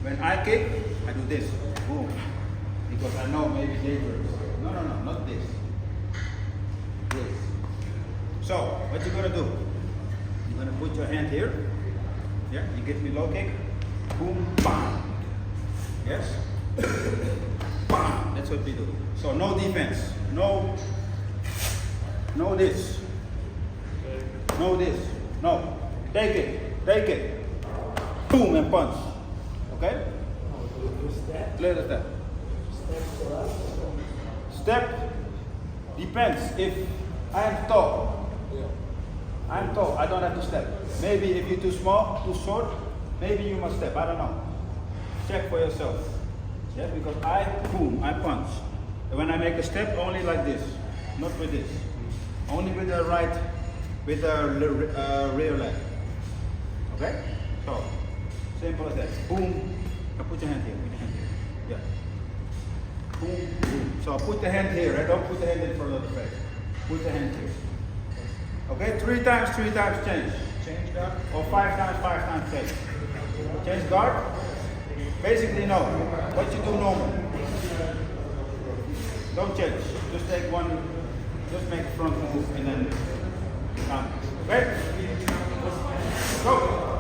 When I kick, I do this. Boom. Because I know maybe dangerous. No, not this. This. So, what you're gonna do? You're gonna put your hand here. Yeah, you give me low kick. Boom, bam. Yes? Bam. That's what we do. So no defense. No this. No this. No. Take it. Take it. Boom and punch. Okay? Clear the step. Step depends. If I am tall, I don't have to step. Maybe if you're too small, too short, maybe you must step. I don't know. Check for yourself. Yeah, because boom, I punch. And when I make a step, only like this, not with this. Only with the right, with the rear leg. Okay? So, simple as that. Boom. Now put your hand here. Put your hand here. Yeah. Boom, boom. So put the hand here. Right? Don't put the hand in front of the face. Put the hand here. Okay? 3 times change. Change guard. Or 5 times change. Change guard. Basically, no. What you do normal. Don't change. Just take one. Just make front move and then come. Okay? Go.